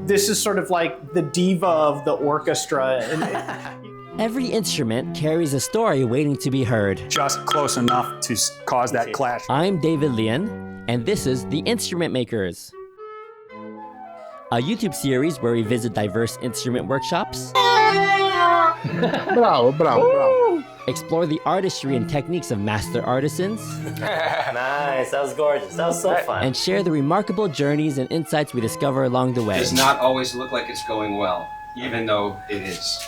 This is sort of like the diva of the orchestra. Every instrument carries a story waiting to be heard. Just close enough to cause that clash. I'm David Lian, and this is The Instrument Makers, a YouTube series where we visit diverse instrument workshops, Bravo. explore the artistry and techniques of master artisans, Nice, that was gorgeous. That was so fun. and share the remarkable journeys and insights we discover along the way. Does not always look like it's going well, even though it is.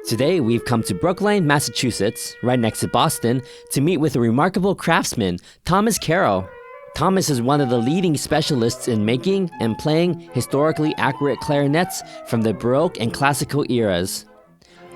Today, we've come to Brookline, Massachusetts, right next to Boston, to meet with a remarkable craftsman, Thomas Carroll. Thomas is one of the leading specialists in making and playing historically accurate clarinets from the Baroque and Classical eras.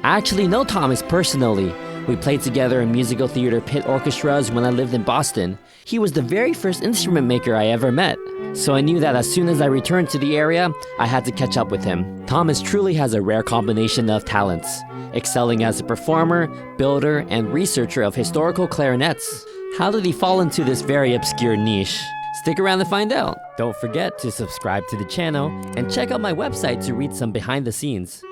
I actually know Thomas personally. We played together in musical theater pit orchestras when I lived in Boston. He was the very first instrument maker I ever met, so I knew that as soon as I returned to the area, I had to catch up with him. Thomas truly has a rare combination of talents, excelling as a performer, builder, and researcher of historical clarinets. How did he fall into this very obscure niche? Stick around to find out. Don't forget to subscribe to the channel and check out my website to read some behind the scenes.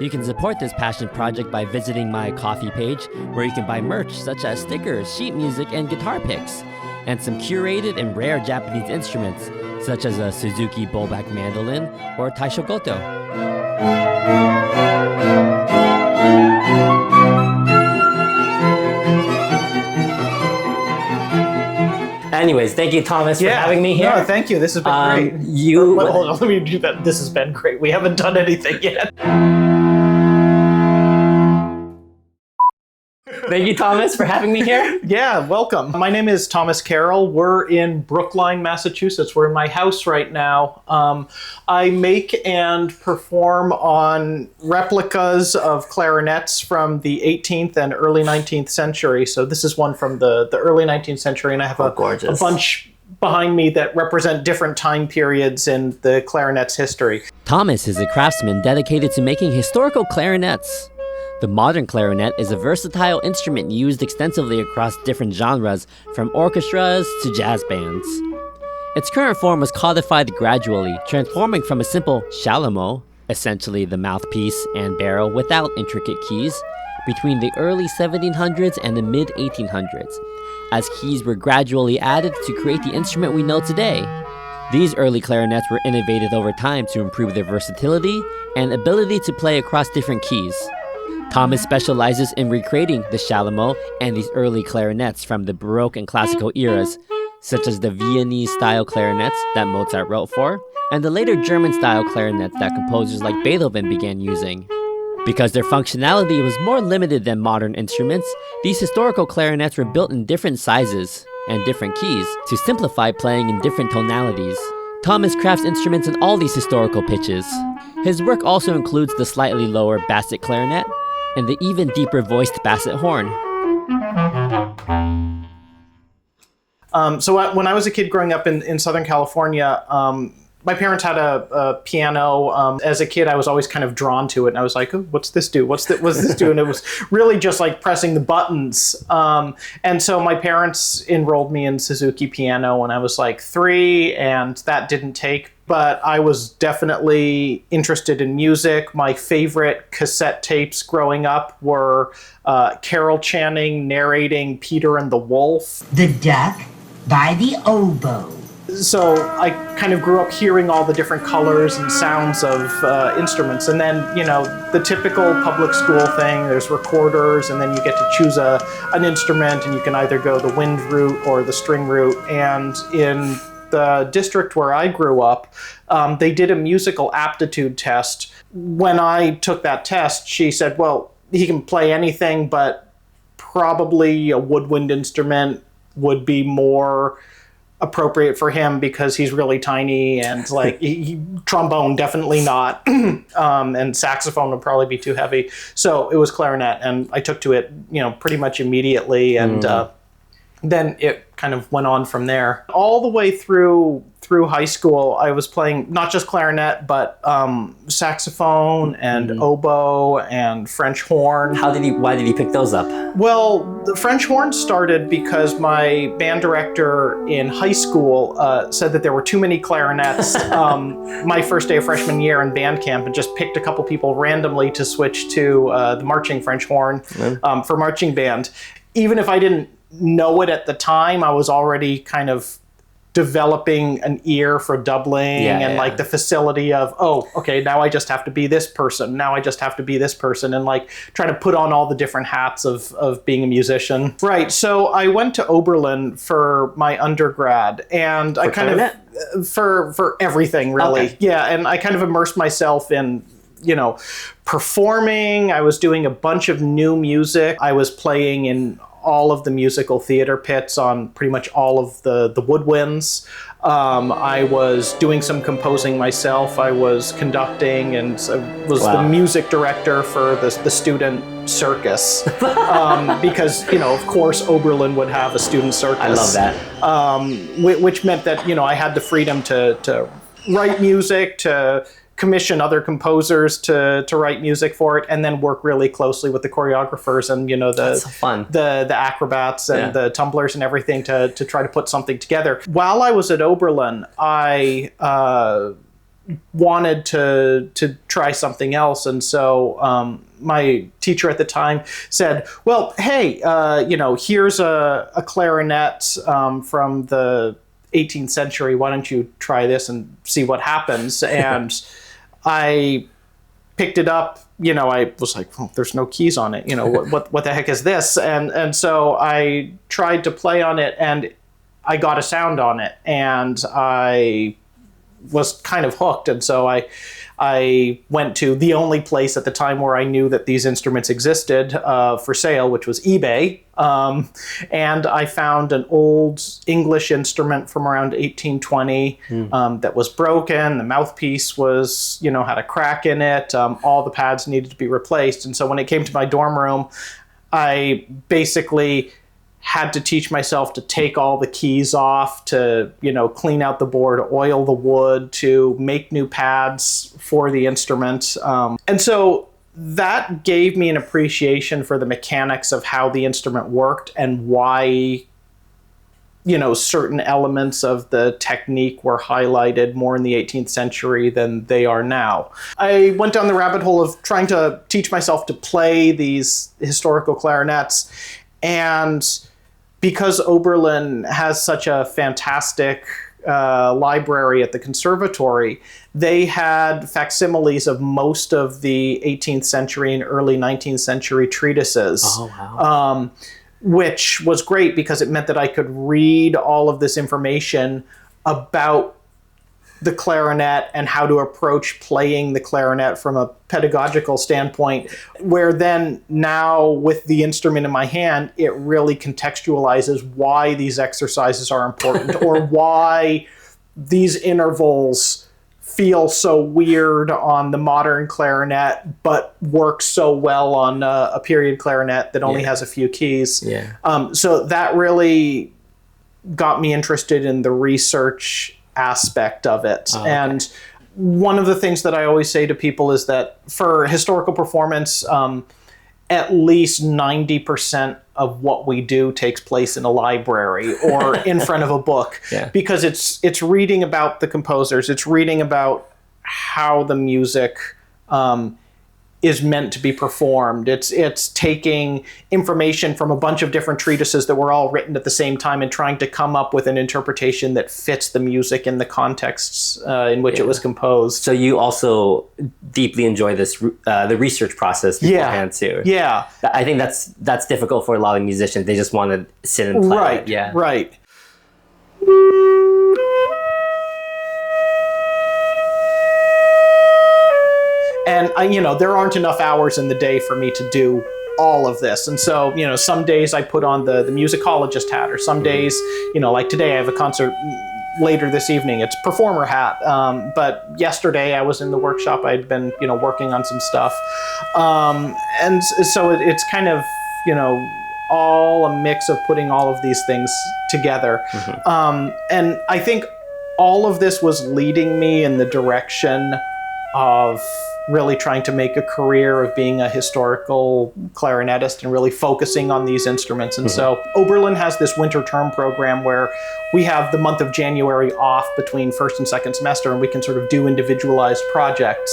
You can support this passion project by visiting my Ko-fi page, where you can buy merch such as stickers, sheet music, and guitar picks, and some curated and rare Japanese instruments, such as a Suzuki bowback mandolin or taishokoto. Anyways, thank you, Thomas, for having me here. No, thank you. This has been great. Hold on, let me do that. This has been great. We haven't done anything yet. Thank you, Thomas, for having me here. Yeah, welcome. My name is Thomas Carroll. We're in Brookline, Massachusetts. We're in my house right now. I make and perform on replicas of clarinets from the 18th and early 19th century. So this is one from the early 19th century, and I have a bunch behind me that represent different time periods in the clarinet's history. Thomas is a craftsman dedicated to making historical clarinets. The modern clarinet is a versatile instrument used extensively across different genres, from orchestras to jazz bands. Its current form was codified gradually, transforming from a simple chalumeau, essentially the mouthpiece and barrel without intricate keys, between the early 1700s and the mid-1800s, as keys were gradually added to create the instrument we know today. These early clarinets were innovated over time to improve their versatility and ability to play across different keys. Thomas specializes in recreating the chalumeau and these early clarinets from the Baroque and Classical eras, such as the Viennese-style clarinets that Mozart wrote for, and the later German-style clarinets that composers like Beethoven began using. Because their functionality was more limited than modern instruments, these historical clarinets were built in different sizes and different keys to simplify playing in different tonalities. Thomas crafts instruments in all these historical pitches. His work also includes the slightly lower basset clarinet and the even deeper voiced basset horn. So when I was a kid growing up in Southern California, my parents had a piano. As a kid, I was always kind of drawn to it, and I was like, oh, what's this do? What's this do? And it was really just like pressing the buttons. And so my parents enrolled me in Suzuki piano when I was like 3, and that didn't take. But I was definitely interested in music. My favorite cassette tapes growing up were Carol Channing narrating Peter and the Wolf. The Duck by the Oboe. So I kind of grew up hearing all the different colors and sounds of instruments. And then, you know, the typical public school thing, there's recorders, and then you get to choose an instrument, and you can either go the wind route or the string route. And in the district where I grew up, they did a musical aptitude test. When I took that test, she said, well, he can play anything, but probably a woodwind instrument would be more appropriate for him because he's really tiny, and like trombone definitely not, and saxophone would probably be too heavy. So it was clarinet, and I took to it, you know, pretty much immediately, and then it kind of went on from there. All the way through high school, I was playing not just clarinet, but saxophone and oboe and French horn. Why did you pick those up? Well, the French horn started because my band director in high school said that there were too many clarinets my first day of freshman year in band camp, and just picked a couple people randomly to switch to the marching French horn for marching band. Even if I didn't know it at the time, I was already kind of developing an ear for doubling and like the facility of, oh, okay, now I just have to be this person. Now I just have to be this person, and like trying to put on all the different hats of being a musician. Right. So I went to Oberlin for my undergrad, and I kind of for everything really. Okay. Yeah. And I kind of immersed myself in, performing. I was doing a bunch of new music. I was playing in all of the musical theater pits on pretty much all of the woodwinds. I was doing some composing myself. I was conducting and was the music director for the student circus. Because, of course, Oberlin would have a student circus. I love that. Which meant that, I had the freedom to write music, to commission other composers to write music for it, and then work really closely with the choreographers and That's so fun. the acrobats and the tumblers and everything to try to put something together. While I was at Oberlin, I wanted to try something else, and so my teacher at the time said, well, hey, here's a clarinet from the 18th century. Why don't you try this and see what happens? And I picked it up. I was like, oh, there's no keys on it. What the heck is this? And so I tried to play on it, and I got a sound on it, and I was kind of hooked. And so I went to the only place at the time where I knew that these instruments existed for sale, which was eBay. And I found an old English instrument from around 1820 that was broken. The mouthpiece was, had a crack in it. All the pads needed to be replaced. And so when it came to my dorm room, I basically had to teach myself to take all the keys off, to, clean out the board, oil the wood, to make new pads for the instrument. And so that gave me an appreciation for the mechanics of how the instrument worked and why, certain elements of the technique were highlighted more in the 18th century than they are now. I went down the rabbit hole of trying to teach myself to play these historical clarinets, and because Oberlin has such a fantastic library at the conservatory, they had facsimiles of most of the 18th century and early 19th century treatises. Oh, wow. Which was great because it meant that I could read all of this information about the clarinet and how to approach playing the clarinet from a pedagogical standpoint, where then now with the instrument in my hand, it really contextualizes why these exercises are important or why these intervals feel so weird on the modern clarinet but work so well on a period clarinet that only has a few keys. So that really got me interested in the research aspect of it. And one of the things that I always say to people is that for historical performance, at least 90% of what we do takes place in a library or in front of a book, because it's reading about the composers, it's reading about how the music is meant to be performed. It's taking information from a bunch of different treatises that were all written at the same time and trying to come up with an interpretation that fits the music in the contexts in which it was composed. So you also deeply enjoy this the research process beforehand too. Yeah. I think that's difficult for a lot of musicians. They just want to sit and play. Right. Yeah. Right. And there aren't enough hours in the day for me to do all of this. And so, some days I put on the musicologist hat, or some days, like today I have a concert later this evening. It's performer hat. But yesterday I was in the workshop. I'd been, working on some stuff. And so it's kind of, all a mix of putting all of these things together. And I think all of this was leading me in the direction of really trying to make a career of being a historical clarinetist and really focusing on these instruments. And so Oberlin has this winter term program where we have the month of January off between first and second semester, and we can sort of do individualized projects.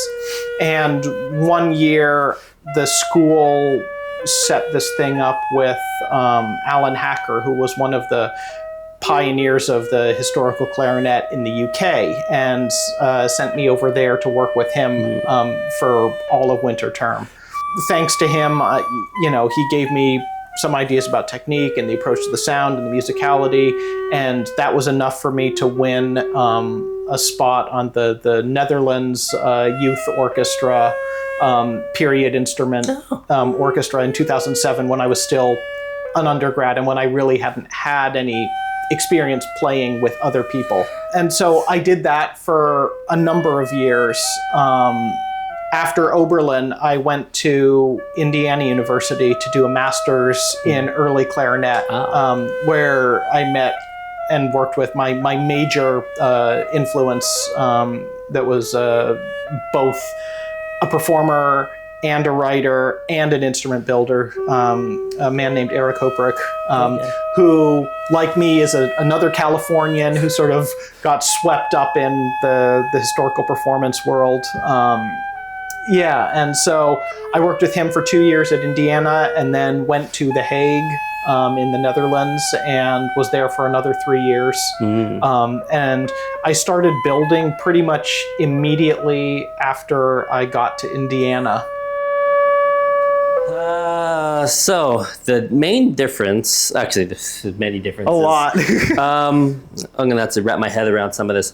And one year, the school set this thing up with Alan Hacker, who was one of the pioneers of the historical clarinet in the UK, and sent me over there to work with him for all of winter term. Thanks to him, he gave me some ideas about technique and the approach to the sound and the musicality, and that was enough for me to win a spot on the Netherlands Youth Orchestra period instrument orchestra in 2007, when I was still an undergrad and when I really hadn't had any experience playing with other people. And so I did that for a number of years. After Oberlin, I went to Indiana University to do a master's in early clarinet, where I met and worked with my major influence that was both a performer and a writer and an instrument builder, a man named Eric Hoprick, who, like me, is another Californian who sort of got swept up in the historical performance world. And so I worked with him for 2 years at Indiana, and then went to The Hague in the Netherlands and was there for another 3 years. And I started building pretty much immediately after I got to Indiana. So the main difference, actually there's many differences. A lot. I'm gonna have to wrap my head around some of this.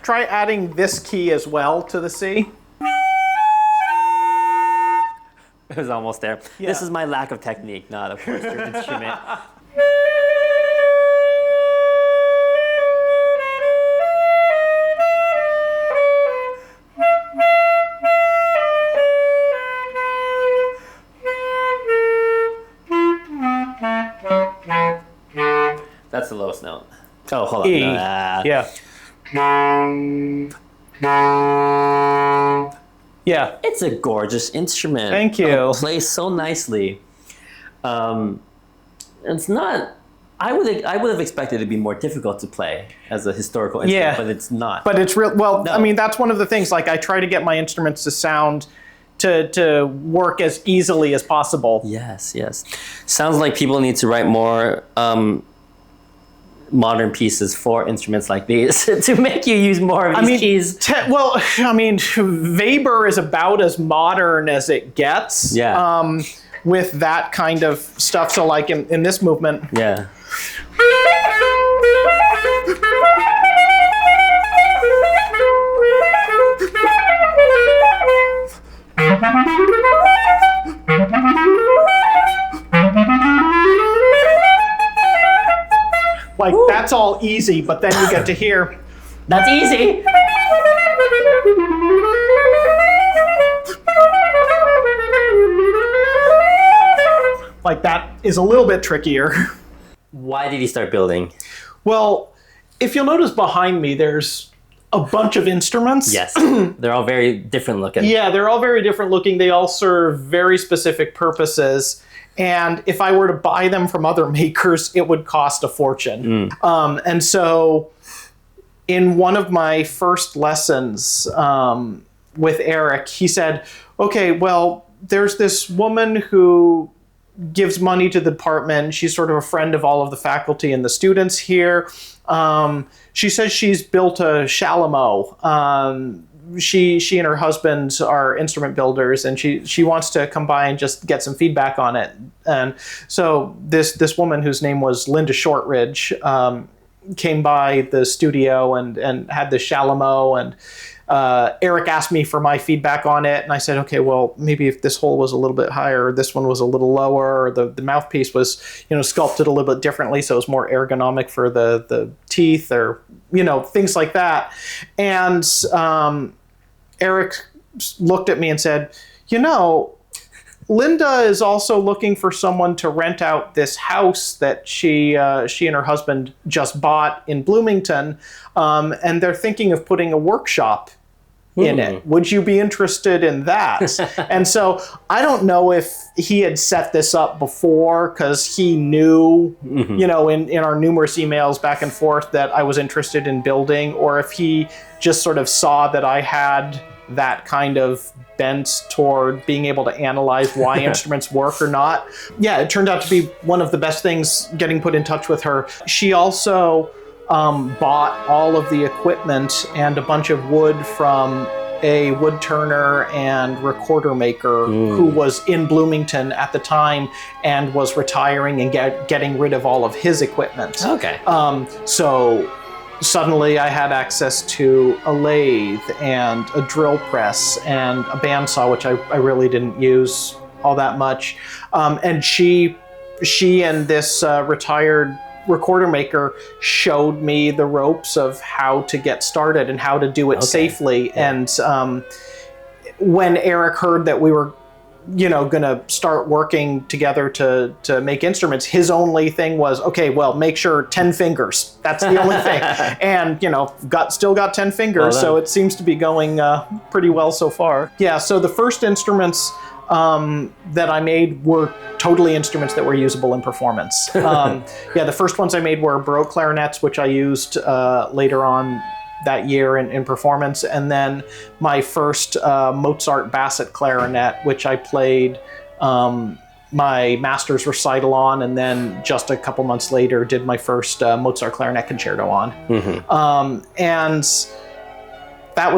Try adding this key as well to the C. It was almost there. Yeah. This is my lack of technique, not a four-string instrument. That's the lowest note. Oh, hold on. E. Yeah. Yeah. It's a gorgeous instrument. Thank you. It plays so nicely. It's not. I would have expected it to be more difficult to play as a historical instrument, but it's not. But it's real. Well, No. I mean, that's one of the things. Like, I try to get my instruments to sound to work as easily as possible. Yes. Sounds like people need to write more modern pieces for instruments like these to make you use more of these keys. Weber is about as modern as it gets. Yeah. With that kind of stuff. So, like in this movement. Yeah. Like, that's all easy, but then you get to hear. That's easy. Like, that is a little bit trickier. Why did he start building? Well, if you'll notice behind me, there's a bunch of instruments. Yes. They're all very different looking. Yeah, they're all very different looking. They all serve very specific purposes. And if I were to buy them from other makers, it would cost a fortune. And so in one of my first lessons with Eric, he said, okay, well, there's this woman who gives money to the department. She's sort of a friend of all of the faculty and the students here. She says she's built a Chalumeau. She and her husband are instrument builders, and she wants to come by and just get some feedback on it. And so this woman, whose name was Linda Shortridge, came by the studio and had the Chalumeau, and Eric asked me for my feedback on it, and I said, okay, well, maybe if this hole was a little bit higher, or this one was a little lower, or the mouthpiece was, sculpted a little bit differently so it was more ergonomic for the teeth, or, things like that. And Eric looked at me and said, Linda is also looking for someone to rent out this house that she and her husband just bought in Bloomington, and they're thinking of putting a workshop in it. Would you be interested in that? And so I don't know if he had set this up before because he knew, in our numerous emails back and forth that I was interested in building, or if he just sort of saw that I had that kind of bent toward being able to analyze why instruments work or not. Yeah, it turned out to be one of the best things getting put in touch with her. She also bought all of the equipment and a bunch of wood from a wood turner and recorder maker who was in Bloomington at the time and was retiring and getting rid of all of his equipment. Okay. So suddenly I had access to a lathe and a drill press and a bandsaw, which I really didn't use all that much. And she and this retired recorder maker showed me the ropes of how to get started and how to do it safely. Yeah. And when Eric heard that we were going to start working together to make instruments, his only thing was, okay, well, make sure 10 fingers. That's the only thing. And, still got 10 fingers, so it seems to be going pretty well so far. Yeah, so the first instruments that I made were totally instruments that were usable in performance. The first ones I made were Baroque clarinets, which I used later on that year in performance, and then my first Mozart Bassett clarinet, which I played my master's recital on, and then just a couple months later did my first Mozart clarinet concerto on. And that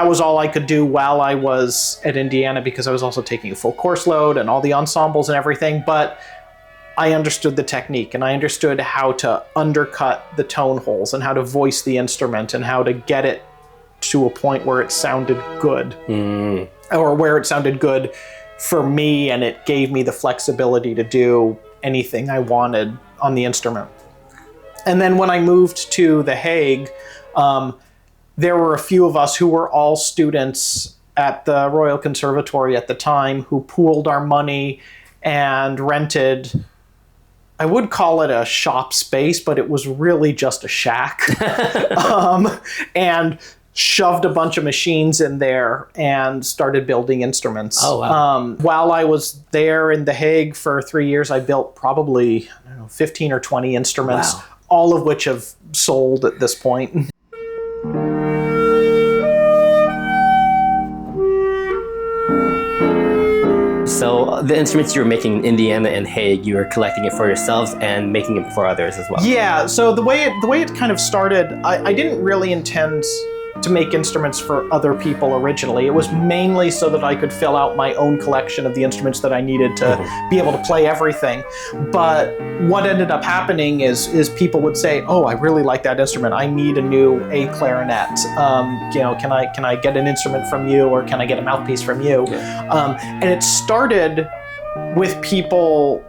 was all I could do while I was at Indiana, because I was also taking a full course load and all the ensembles and everything, but I understood the technique, and I understood how to undercut the tone holes and how to voice the instrument and how to get it to a point where it sounded good, or where it sounded good for me, and it gave me the flexibility to do anything I wanted on the instrument. And then when I moved to The Hague, there were a few of us who were all students at the Royal Conservatory at the time who pooled our money and rented, I would call it a shop space, but it was really just a shack, and shoved a bunch of machines in there and started building instruments. Oh, wow. While I was there in The Hague for 3 years, I built probably 15 or 20 instruments, all of which have sold at this point. So the instruments you were making in Indiana and Hague, you were collecting it for yourselves and making it for others as well. Yeah, so the way it kind of started, I didn't really intend to make instruments for other people originally. It was mainly so that I could fill out my own collection of the instruments that I needed to be able to play everything. But what ended up happening is people would say, "Oh, I really like that instrument. I need a new A clarinet. Can I get an instrument from you, or can I get a mouthpiece from you?" And it started with people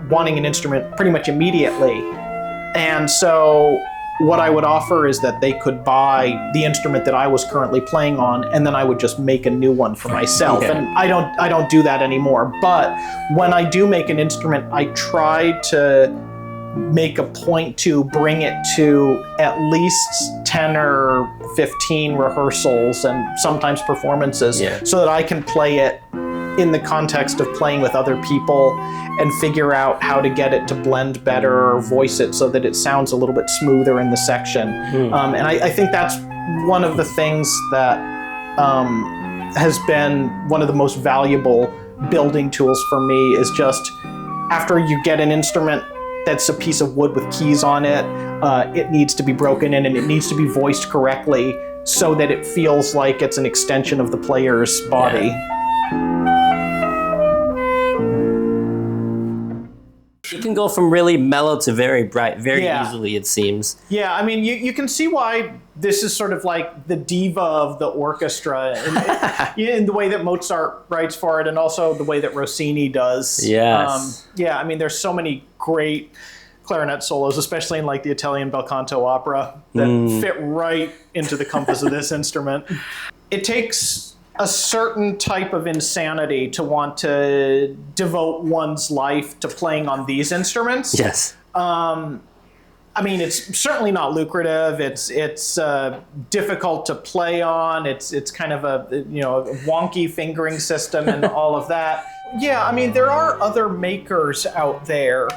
wanting an instrument pretty much immediately. And so what I would offer is that they could buy the instrument that I was currently playing on, and then I would just make a new one for myself. And I don't do that anymore. But when I do make an instrument, I try to make a point to bring it to at least 10 or 15 rehearsals and sometimes performances, so that I can play it in the context of playing with other people and figure out how to get it to blend better or voice it so that it sounds a little bit smoother in the section. And I think that's one of the things that has been one of the most valuable building tools for me is just after you get an instrument that's a piece of wood with keys on it, it needs to be broken in and it needs to be voiced correctly so that it feels like it's an extension of the player's body. It can go from really mellow to very bright very Yeah. easily, it seems. Yeah, I mean, you can see why this is sort of like the diva of the orchestra in the way that Mozart writes for it and also the way that Rossini does. Yes. Yeah, I mean, there's so many great clarinet solos, especially in like the Italian bel canto opera, that fit right into the compass of this instrument. It takes a certain type of insanity to want to devote one's life to playing on these instruments. Yes. I mean, it's certainly not lucrative. It's difficult to play on. It's kind of a a wonky fingering system and all of that. Yeah, I mean, there are other makers out there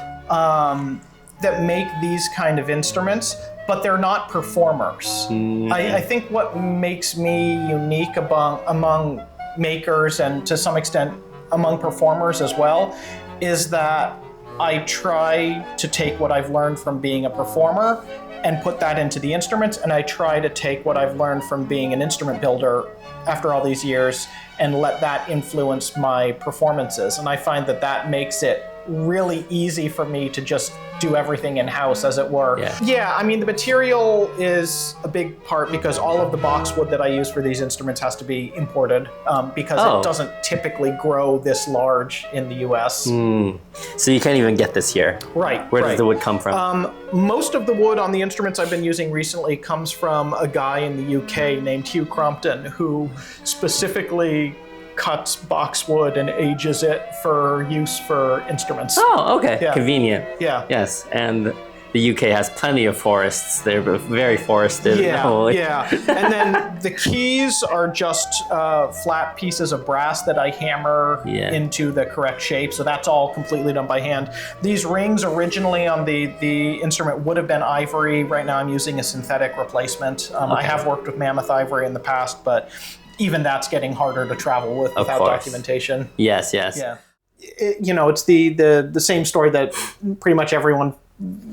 that make these kind of instruments, but they're not performers. Mm-hmm. I think what makes me unique among makers and to some extent among performers as well is that I try to take what I've learned from being a performer and put that into the instruments, and I try to take what I've learned from being an instrument builder after all these years and let that influence my performances. And I find that that makes it really easy for me to just do everything in-house, as it were. Yeah, I mean, the material is a big part because all of the boxwood that I use for these instruments has to be imported because it doesn't typically grow this large in the US. So you can't even get this here. Right. Where does the wood come from? Most of the wood on the instruments I've been using recently comes from a guy in the UK named Hugh Crompton, who specifically cuts boxwood and ages it for use for instruments. Oh, okay. Yeah. Convenient. Yeah. Yes, and the UK has plenty of forests. They're very forested. Yeah. And then the keys are just flat pieces of brass that I hammer into the correct shape. So that's all completely done by hand. These rings originally on the instrument would have been ivory. Right now I'm using a synthetic replacement. I have worked with mammoth ivory in the past, but even that's getting harder to travel with without documentation. Yes. Yeah. It's the same story that pretty much everyone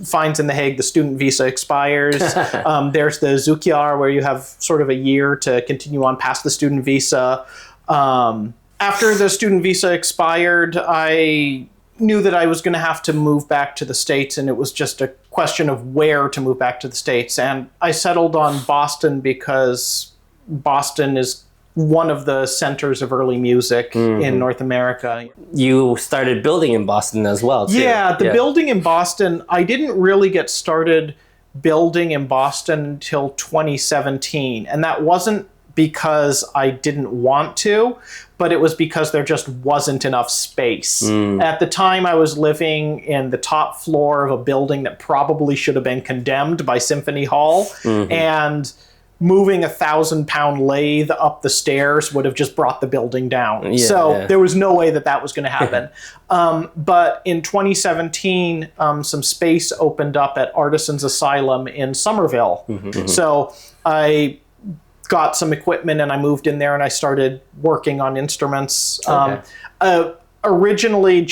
finds in The Hague. The student visa expires. There's the Zoekjaar where you have sort of a year to continue on past the student visa. After the student visa expired, I knew that I was going to have to move back to the States, and it was just a question of where to move back to the States. And I settled on Boston because Boston is one of the centers of early music in North America. You started building in Boston as well, too. Yeah, the building in Boston, I didn't really get started building in Boston until 2017. And that wasn't because I didn't want to, but it was because there just wasn't enough space. At the time, I was living in the top floor of a building that probably should have been condemned by Symphony Hall. And moving a 1,000-pound lathe up the stairs would have just brought the building down. There was no way that was going to happen. But in 2017, some space opened up at Artisans Asylum in Somerville. So I got some equipment and I moved in there and I started working on instruments. Originally,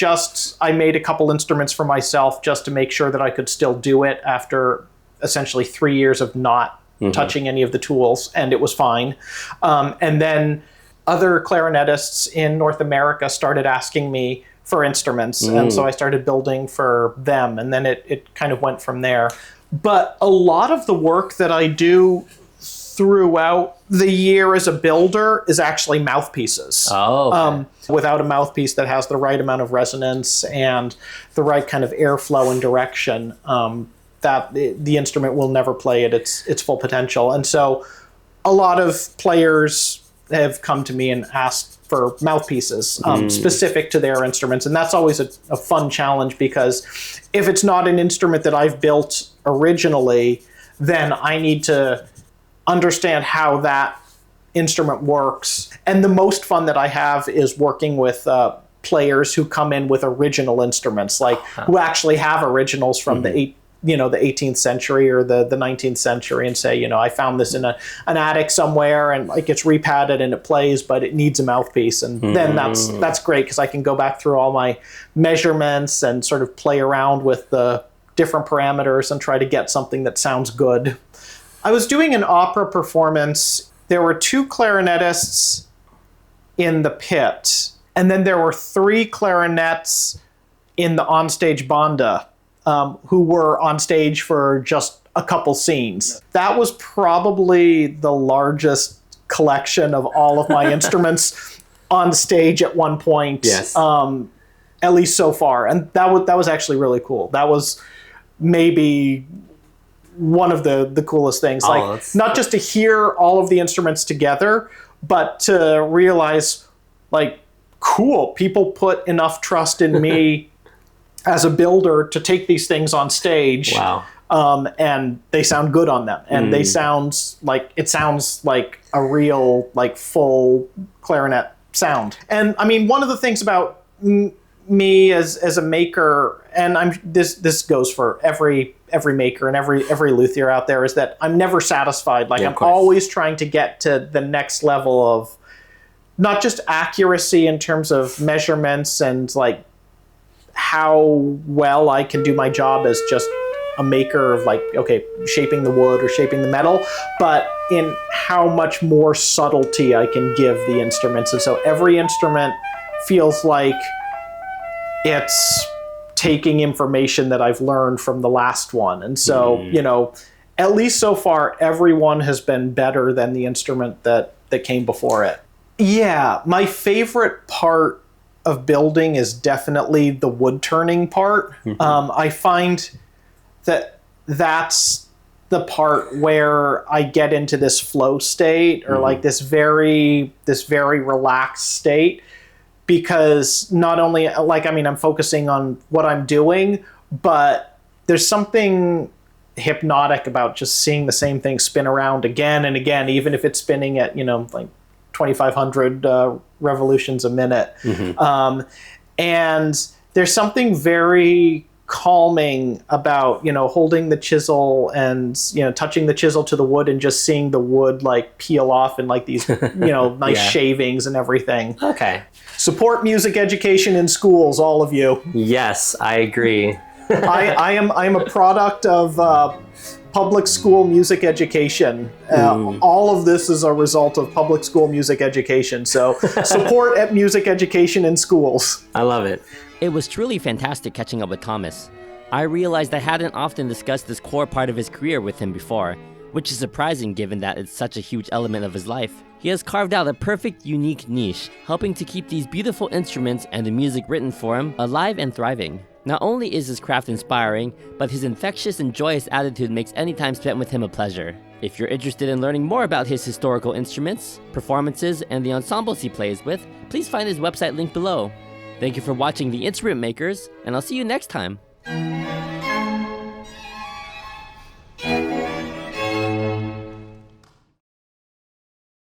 I made a couple instruments for myself just to make sure that I could still do it after essentially 3 years of not touching any of the tools, and it was fine. And then other clarinetists in North America started asking me for instruments, and so I started building for them, and then it kind of went from there. But a lot of the work that I do throughout the year as a builder is actually mouthpieces. Without a mouthpiece that has the right amount of resonance and the right kind of airflow and direction, that the instrument will never play at its full potential. And so a lot of players have come to me and asked for mouthpieces specific to their instruments. And that's always a fun challenge because if it's not an instrument that I've built originally, then I need to understand how that instrument works. And the most fun that I have is working with players who come in with original instruments, like who actually have originals from the the 18th century or the 19th century and say, I found this in an attic somewhere and like it's repadded and it plays, but it needs a mouthpiece. And then that's great because I can go back through all my measurements and sort of play around with the different parameters and try to get something that sounds good. I was doing an opera performance. There were 2 clarinetists in the pit, and then there were 3 clarinets in the onstage banda who were on stage for just a couple scenes. That was probably the largest collection of all of my instruments on stage at one point, Yes. at least so far. And that was actually really cool. That was maybe one of the coolest things. Not just to hear all of the instruments together, but to realize, cool, people put enough trust in me as a builder to take these things on stage. Wow. And they sound good on them. And it sounds like a real, full clarinet sound. And I mean, one of the things about me as a maker, and this goes for every maker and every luthier out there, is that I'm never satisfied. I'm always trying to get to the next level of not just accuracy in terms of measurements and how well I can do my job as just a maker of shaping the wood or shaping the metal, but in how much more subtlety I can give the instruments. And so every instrument feels like it's taking information that I've learned from the last one. And so, at least so far, everyone has been better than the instrument that came before it. Yeah, my favorite part of building is definitely the wood turning part. I find that that's the part where I get into this flow state or this very relaxed state, because not only I'm focusing on what I'm doing, but there's something hypnotic about just seeing the same thing spin around again and again, even if it's spinning at 2,500 revolutions a minute. And there's something very calming about holding the chisel and touching the chisel to the wood and just seeing the wood peel off in these nice shavings and everything. Okay. Support music education in schools, all of you. Yes, I agree. I am a product of public school music education. All of this is a result of public school music education. So support at music education in schools. I love it. It was truly fantastic catching up with Thomas. I realized I hadn't often discussed this core part of his career with him before, which is surprising given that it's such a huge element of his life. He has carved out a perfect, unique niche, helping to keep these beautiful instruments and the music written for him alive and thriving. Not only is his craft inspiring, but his infectious and joyous attitude makes any time spent with him a pleasure. If you're interested in learning more about his historical instruments, performances, and the ensembles he plays with, please find his website linked below. Thank you for watching The Instrument Makers, and I'll see you next time.